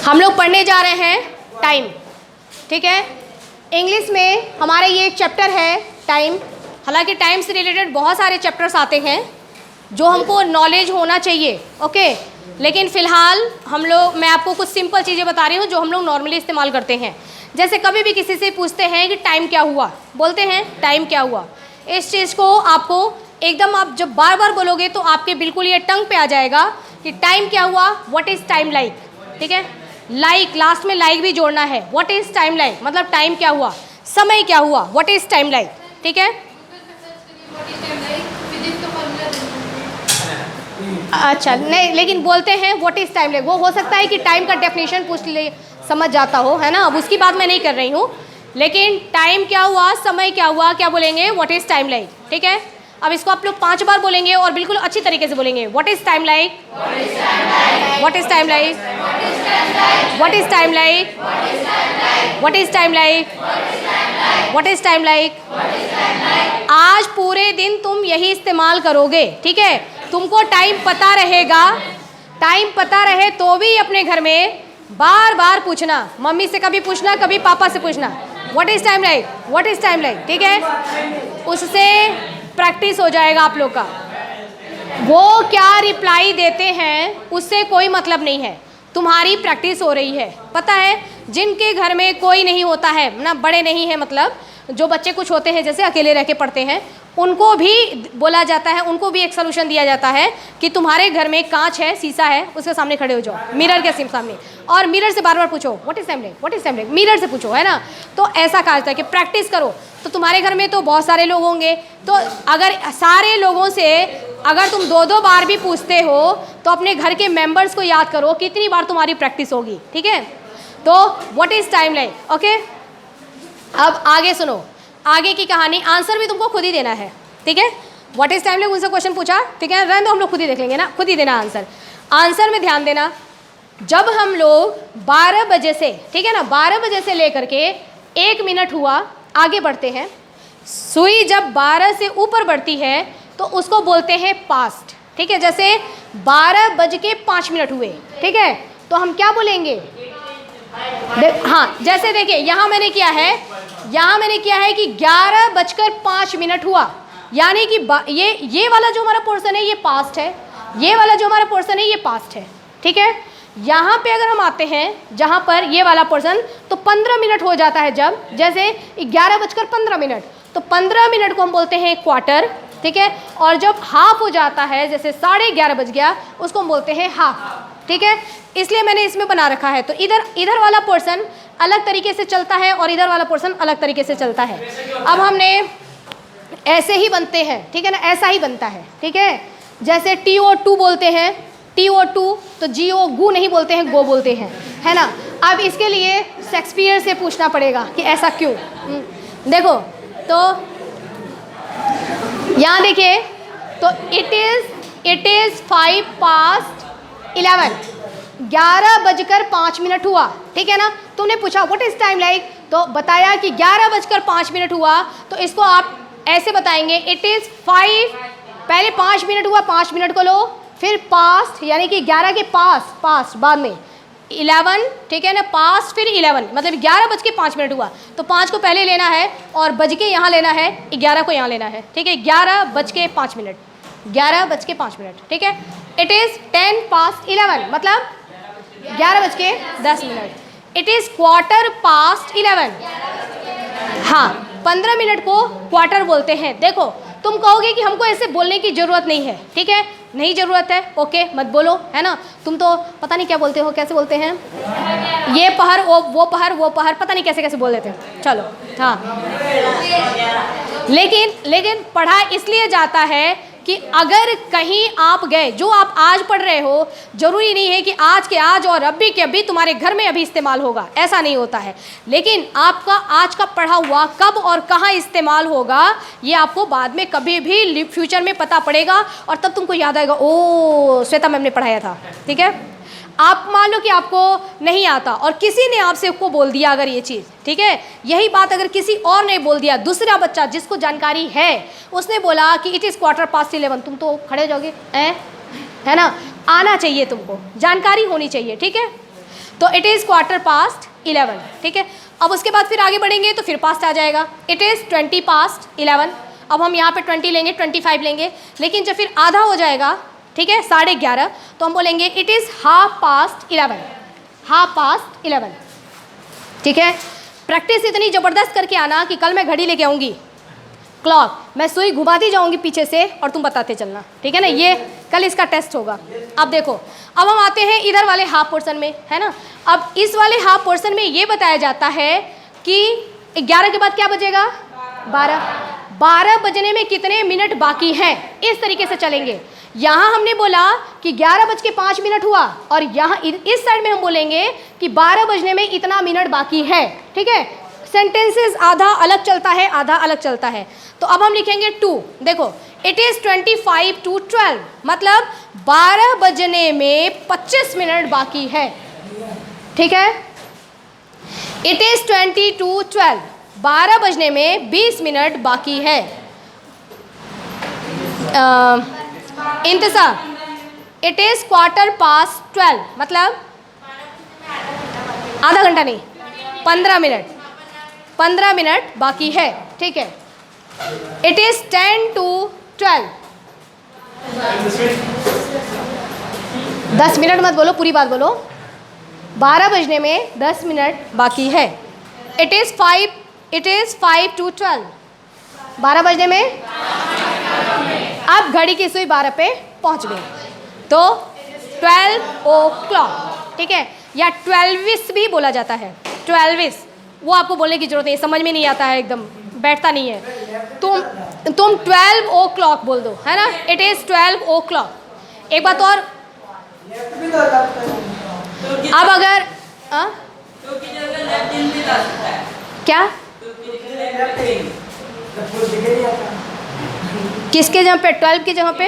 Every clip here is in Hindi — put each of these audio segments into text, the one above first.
हम लोग पढ़ने जा रहे हैं टाइम, ठीक है। इंग्लिश में हमारा ये एक चैप्टर है टाइम। हालांकि टाइम से रिलेटेड बहुत सारे चैप्टर्स आते हैं जो हमको नॉलेज होना चाहिए, ओके। लेकिन फ़िलहाल मैं आपको कुछ सिंपल चीज़ें बता रही हूँ जो हम लोग नॉर्मली इस्तेमाल करते हैं। जैसे कभी भी किसी से पूछते हैं कि टाइम क्या हुआ, बोलते हैं टाइम क्या हुआ। इस चीज़ को आपको एकदम आप जब बार बार बोलोगे तो आपके बिल्कुल ये टंग पे आ जाएगा कि टाइम क्या हुआ, व्हाट इज़ टाइम लाइक, ठीक है। लाइक लास्ट में लाइक भी जोड़ना है। व्हाट इज़ टाइम लाइक मतलब टाइम क्या हुआ, समय क्या हुआ, व्हाट इज़ टाइम लाइक, ठीक है। अच्छा नहीं, लेकिन बोलते हैं व्हाट इज़ टाइम लाइक, वो हो सकता है कि टाइम का डेफिनेशन पूछ ले, समझ जाता हो, है ना। अब उसकी बात मैं नहीं कर रही हूँ, लेकिन टाइम क्या हुआ, समय क्या हुआ, क्या बोलेंगे, व्हाट इज़ टाइम लाइक, ठीक है। अब इसको आप लोग 5 बार बोलेंगे और बिल्कुल अच्छी तरीके से बोलेंगे। What is time like, what is time like, what is time like, what is time like, what is time like. आज पूरे दिन तुम यही इस्तेमाल करोगे, ठीक है। तुमको टाइम पता रहेगा, टाइम पता रहे तो भी अपने घर में बार बार पूछना, मम्मी से कभी पूछना, कभी पापा से पूछना, what is time like, what is time like, ठीक है। उससे प्रैक्टिस हो जाएगा आप लोग का। वो क्या रिप्लाई देते हैं उससे कोई मतलब नहीं है, तुम्हारी प्रैक्टिस हो रही है। पता है जिनके घर में कोई नहीं होता है ना, बड़े नहीं है, मतलब जो बच्चे कुछ होते हैं जैसे अकेले रह के पढ़ते हैं, उनको भी बोला जाता है, उनको भी एक सोल्यूशन दिया जाता है कि तुम्हारे घर में कांच है, शीशा है, उसके सामने खड़े हो जाओ, मिरर के सामने, और मिरर से बार बार पूछो what is time like, what is time like, mirror से पूछो, है ना। तो ऐसा कहा जाता है कि प्रैक्टिस करो। तो तुम्हारे घर में तो बहुत सारे लोग होंगे, तो अगर सारे लोगों से अगर तुम 2-2 बार भी पूछते हो तो अपने घर के मेंबर्स को याद करो कितनी बार तुम्हारी प्रैक्टिस होगी, ठीक है। तो what is time like, okay. अब आगे सुनो, आगे की कहानी, आंसर भी तुमको खुद ही देना है, ठीक है। व्हाट इज़ टाइम लाइक उनसे क्वेश्चन पूछा, ठीक है, रहने दो, हम लोग खुद ही देख लेंगे ना, खुद ही देना आंसर। आंसर में ध्यान देना, जब हम लोग 12 बजे से, ठीक है ना, 12 बजे से लेकर के 1 मिनट हुआ आगे बढ़ते हैं, सुई जब 12 से ऊपर बढ़ती है तो उसको बोलते हैं पास्ट, ठीक है। जैसे 12:05 हुए, ठीक है, तो हम क्या बोलेंगे, हाँ, जैसे देखिए यहाँ मैंने किया है कि 11:05 हुआ, यानी कि ये वाला जो हमारा पोर्शन है ये पास्ट है, ये वाला जो हमारा पोर्शन है ये पास्ट है, ठीक है। यहाँ पे अगर हम आते हैं जहाँ पर ये वाला पोर्शन, तो 15 मिनट हो जाता है, जब जैसे 11:15, तो 15 मिनट को हम बोलते हैं क्वार्टर, ठीक है। और जब हाफ हो जाता है, जैसे 11:30 बज गया, उसको हम बोलते हैं हाफ, ठीक है। इसलिए मैंने इसमें बना रखा है। तो इधर वाला पोर्शन अलग तरीके से चलता है और इधर वाला पोर्शन अलग तरीके से चलता है। अब हमने ऐसे ही बनते हैं, ठीक है ना, ऐसा ही बनता है, ठीक है। जैसे TO2 बोलते हैं, TO2, तो GO गु नहीं बोलते हैं, गो बोलते हैं, है ना। अब इसके लिए शेक्सपियर से पूछना पड़ेगा कि ऐसा क्यों। देखो तो यहाँ देखिए, तो इट इज़ 5:11, 11:05 हुआ, ठीक है ना। तुमने पूछा व्हाट इज़ टाइम लाइक, तो बताया कि 11:05 हुआ, तो इसको आप ऐसे बताएंगे, इट इज़ 5, पहले 5 मिनट हुआ, 5 मिनट को लो, फिर पास्ट यानी कि 11 के पास्ट बाद में 11, ठीक है ना, पास्ट फिर 11, मतलब 11:05 हुआ, तो 5 को पहले लेना है और बज के यहाँ लेना है, 11 को यहाँ लेना है, ठीक है। 11:05, 11:05, ठीक है। इट इज़ 10:11, मतलब 11:10। इट इज़ 11:15, हाँ, 15 मिनट को क्वार्टर बोलते हैं। देखो तुम कहोगे कि हमको ऐसे बोलने की ज़रूरत नहीं है, ठीक है, नहीं ज़रूरत है, ओके, मत बोलो, है ना। तुम तो पता नहीं क्या बोलते हो, कैसे बोलते हैं, ये पहर वो पहर, पता नहीं कैसे बोल देते हैं, चलो, हाँ। लेकिन पढ़ा इसलिए जाता है कि अगर कहीं आप गए, जो आप आज पढ़ रहे हो, ज़रूरी नहीं है कि आज के आज और अभी के अभी तुम्हारे घर में अभी इस्तेमाल होगा, ऐसा नहीं होता है। लेकिन आपका आज का पढ़ा हुआ कब और कहाँ इस्तेमाल होगा, ये आपको बाद में कभी भी फ्यूचर में पता पड़ेगा, और तब तुमको याद आएगा, ओ श्वेता मैम ने पढ़ाया था, ठीक है। आप मान लो कि आपको नहीं आता और किसी ने आपसे को बोल दिया अगर ये चीज़, ठीक है, यही बात अगर किसी और ने बोल दिया, दूसरा बच्चा जिसको जानकारी है, उसने बोला कि इट इज़ 11:15, तुम तो खड़े हो जाओगे, है ना। आना चाहिए, तुमको जानकारी होनी चाहिए, ठीक है। तो इट इज़ 11:15, ठीक है। अब उसके बाद फिर आगे बढ़ेंगे तो फिर पास्ट आ जाएगा, इट इज़ 20:11। अब हम यहाँ पे 20 लेंगे, 25 लेंगे, लेकिन जब फिर आधा हो जाएगा, ठीक है, 11:30, तो हम बोलेंगे इट इज़ 11:30, ठीक है। प्रैक्टिस इतनी ज़बरदस्त करके आना कि कल मैं घड़ी लेके आऊँगी, क्लॉक, मैं सुई घुमाती जाऊँगी पीछे से और तुम बताते चलना, ठीक है ना। ये कल इसका टेस्ट होगा। अब देखो, अब हम आते हैं इधर वाले हाफ पोर्शन में, है ना। अब इस वाले हाफ पोर्शन में ये बताया जाता है कि 11 के बाद क्या बचेगा, 12 बजने में कितने मिनट बाकी हैं, इस तरीके से चलेंगे। यहाँ हमने बोला कि 11:05 हुआ, और यहाँ इस साइड में हम बोलेंगे कि 12 बजने में इतना मिनट बाकी है, ठीक है। सेंटेंसेस आधा अलग चलता है, आधा अलग चलता है। तो अब हम लिखेंगे 2, देखो इट इज़ 25 to 12, मतलब 12 बजने में 25 मिनट बाकी है, ठीक है। इट इज़ 20 to 12, 12 बजने में 20 मिनट बाकी है। इंतज़ार, इट इज़ 12:15, मतलब आधा घंटा नहीं, 15 मिनट बाकी है, ठीक है। इट इज़ 10 to 12, 10 मिनट मत बोलो, पूरी बात बोलो। 12 बजने में 10 मिनट बाकी है। इट इज़ 5 to 12, 12 बजने में, अब घड़ी की सुई 12 पे पहुंच गई, तो 12 o'clock, ठीक है, या 12 भी बोला जाता है, 12, वो आपको बोलने की जरूरत नहीं, समझ में नहीं आता है, एकदम बैठता नहीं है। तुम 12 o'clock बोल दो, है ना। It is 12 o'clock। एक बात और, अब अगर क्या किसके जगह पे, 12 की जगह पे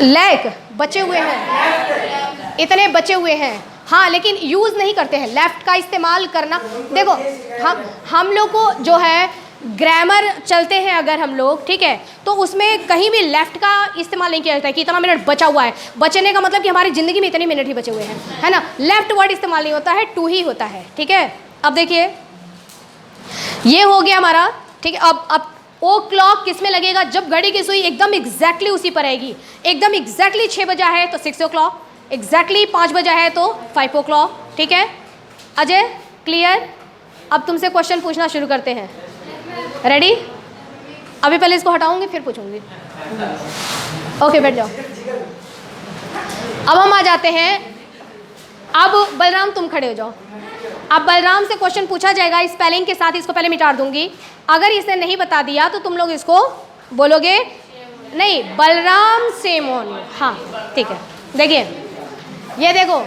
लेग बचे हुए हैं, इतने बचे हुए हैं, हाँ, लेकिन यूज़ नहीं करते हैं लेफ़्ट का इस्तेमाल करना। देखो हम लोग को जो है ग्रामर चलते हैं अगर हम लोग, ठीक है, तो उसमें कहीं भी लेफ़्ट का इस्तेमाल नहीं किया जाता है कि इतना मिनट बचा हुआ है। बचने का मतलब कि हमारी ज़िंदगी में इतने मिनट ही बचे हुए हैं, है ना। लेफ़्ट वर्ड इस्तेमाल नहीं होता है, टू ही होता है, ठीक है। अब देखिए, ये हो गया हमारा, ठीक है। अब ओ क्लॉक किस में लगेगा, जब घड़ी की सुई एकदम एग्जैक्टली उसी पर रहेगी। एकदम एग्जैक्टली 6 बजा है तो 6 o'clock, एग्जैक्टली 5 बजा है तो 5 o'clock, ठीक है। अजय, क्लियर? अब तुमसे क्वेश्चन पूछना शुरू करते हैं, रेडी? अभी पहले इसको हटाऊंगी फिर पूछूंगी, ओके, बैठ जाओ। अब हम आ जाते हैं, अब बलराम तुम खड़े हो जाओ। अब बलराम से क्वेश्चन पूछा जाएगा स्पेलिंग के साथ, इसको पहले मिटा दूंगी। अगर इसने नहीं बता दिया तो तुम लोग इसको बोलोगे नहीं, बलराम सेम ऑन यू, हाँ, ठीक है। देखिए, ये देखो,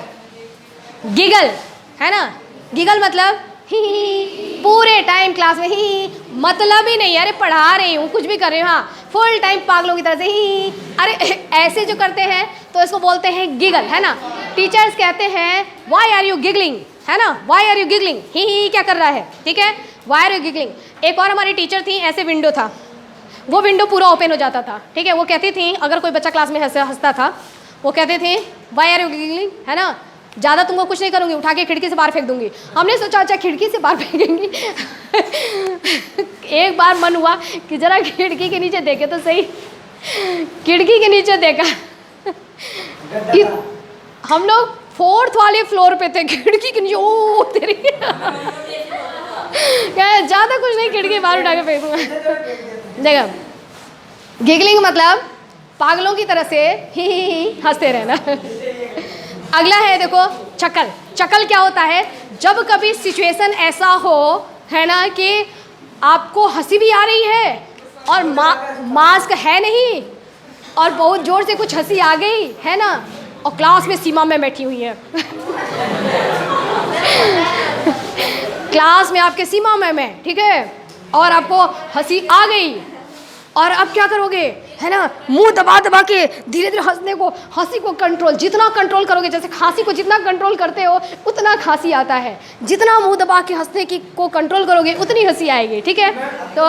गिगल है ना, गिगल मतलब ही, पूरे टाइम क्लास में ही, मतलब ही नहीं, अरे पढ़ा रही हूँ, कुछ भी कर रही हूँ, हाँ, फुल टाइम पागलों की तरह से ही, अरे ऐसे जो करते हैं तो इसको बोलते हैं गिगल, है ना। टीचर्स कहते हैं वाई आर यू गिगलिंग, है ना, वाई आर यू गिगलिंग, ही क्या कर रहा है, ठीक है, वाई आर यू गिगलिंग। एक और हमारी टीचर थी, ऐसे विंडो था, वो विंडो पूरा ओपन हो जाता था, ठीक है। वो कहती थी अगर कोई बच्चा क्लास में हंसता था, वो कहते थे वाई आर यू गिगलिंग, है ना, ज़्यादा तुमको कुछ नहीं करूँगी, उठा के खिड़की से बाहर फेंक दूंगी। हमने सोचा अच्छा खिड़की से बाहर फेंकेंगी। एक बार मन हुआ कि जरा खिड़की के नीचे देखे तो सही, खिड़की के नीचे देखा, हम लोग 4th वाले फ्लोर पे थे, खिड़की के नीचे, ओ तेरी, ज़्यादा कुछ नहीं, खिड़की बाहर उठा के फेंक दूंगा। देखा, गिगलिंग मतलब पागलों की तरह से ही हंसते रहना। अगला है देखो, चकल। चकल क्या होता है, जब कभी सिचुएशन ऐसा हो, है ना, कि आपको हंसी भी आ रही है और मास्क है नहीं और बहुत ज़ोर से कुछ हंसी आ गई, है ना, और क्लास में सीमा में बैठी हुई है। क्लास में आपके सीमा में, ठीक है, और आपको हंसी आ गई, और अब क्या करोगे, है ना, मुंह दबा दबा के धीरे धीरे हंसी को कंट्रोल, जितना कंट्रोल करोगे, जैसे खांसी को जितना कंट्रोल करते हो उतना खांसी आता है, जितना मुंह दबा के हंसने की को कंट्रोल करोगे उतनी हंसी आएगी, ठीक है। तो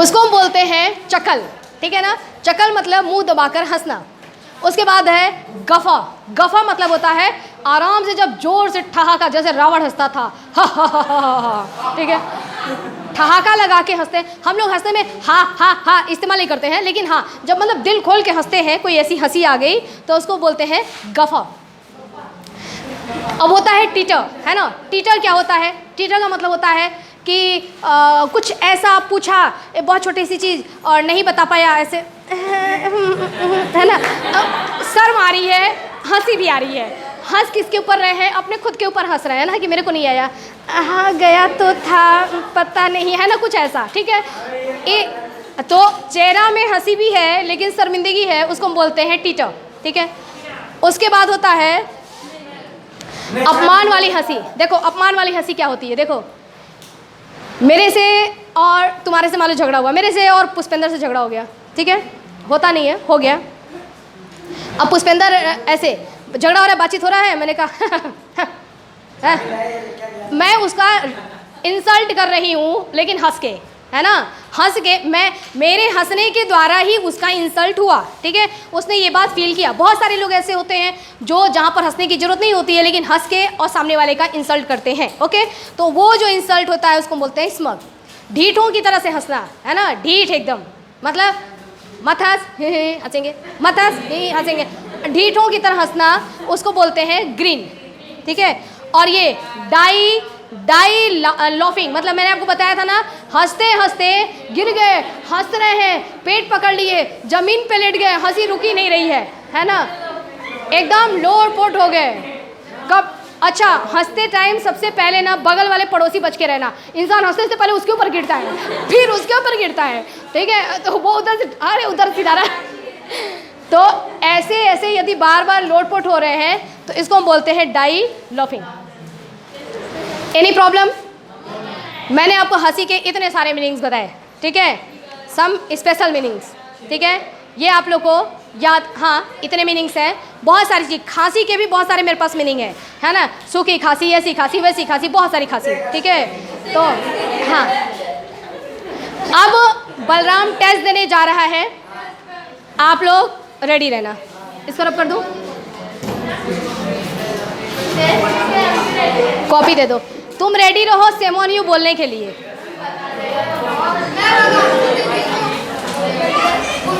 उसको हम बोलते हैं चकल, ठीक है ना। चकल मतलब मुंह दबाकर हंसना। उसके बाद है गफा। गफा मतलब होता है आराम से जब जोर से ठहाका, जैसे रावण हंसता था, हा, ठीक है, ठहाका लगा के हंसते हैं। हम लोग हंसने में हा हा हा इस्तेमाल नहीं करते हैं, लेकिन हाँ जब मतलब दिल खोल के हंसते हैं, कोई ऐसी हंसी आ गई तो उसको बोलते हैं गफा। अब होता है टीटर, है ना। टीटर क्या होता है? टीटर का मतलब होता है कि कुछ ऐसा पूछा, बहुत छोटी सी चीज़ और नहीं बता पाया, ऐसे है ना, शर्म आ रही है, हंसी भी आ रही है। हंस किसके ऊपर रहे हैं? अपने खुद के ऊपर हंस रहे हैं ना, कि मेरे को नहीं आया, हाँ गया तो था, पता नहीं, है ना, कुछ ऐसा, ठीक है। तो चेहरा में हंसी भी है लेकिन शर्मिंदगी है, उसको हम बोलते हैं टीटर, ठीक है। उसके बाद होता है अपमान वाली हंसी। देखो अपमान वाली हंसी क्या होती है? देखो मेरे से और तुम्हारे से मान लो झगड़ा हुआ, मेरे से और पुष्पेंद्र से झगड़ा हो गया, ठीक है, होता नहीं है, हो गया। अब पुष्पेंद्र ऐसे झगड़ा हो रहा है, बातचीत हो रहा है, मैंने कहा मैं उसका इंसल्ट कर रही हूँ लेकिन हंस के, है ना, हंस के, मेरे हंसने के द्वारा ही उसका इंसल्ट हुआ, ठीक है, उसने ये बात फील किया। बहुत सारे लोग ऐसे होते हैं जो जहाँ पर हंसने की जरूरत नहीं होती है लेकिन हंस के और सामने वाले का इंसल्ट करते हैं, ओके। तो वो जो इंसल्ट होता है उसको बोलते हैं स्मग। ढीठों की तरह से हंसना, है ना, ढीठ एकदम, मतलब मत हंस, हंसेंगे, मत हंस, हंसेंगे, ढीठों की तरह हंसना, उसको बोलते हैं ग्रीन, ठीक है। और ये डाई लॉफिंग, मतलब मैंने आपको बताया था ना, हंसते हंसते गिर गए, हंस रहे हैं, पेट पकड़ लिए, जमीन पे लेट गए, हंसी रुकी नहीं रही है ना, एकदम लोट-पोट हो गए। कब? अच्छा, हंसते टाइम सबसे पहले ना बगल वाले पड़ोसी बच के रहना। इंसान हंसने से पहले उसके ऊपर गिरता है, फिर उसके ऊपर गिरता है, ठीक है, तो वो उधर से, अरे उधर सीधा रहा। तो ऐसे ऐसे यदि बार बार लोट-पोट हो रहे हैं तो इसको हम बोलते हैं डाई लॉफिंग। Any problem? मैंने आपको हंसी के इतने सारे मीनिंग्स बताए, ठीक है, सम स्पेशल मीनिंग्स, ठीक है, ये आप लोग को याद, हाँ इतने मीनिंग्स हैं। बहुत सारी चीज़, खांसी के भी बहुत सारे मेरे पास मीनिंग है ना, सूखी खांसी, ऐसी खांसी, वैसी खांसी, बहुत सारी खांसी, ठीक है। तो हाँ, अब बलराम टेस्ट देने जा रहा है, आप लोग रेडी रहना। इसको रब कर दूँ, कॉपी दे दो, तुम रेडी रहो सेमोनियो बोलने के लिए।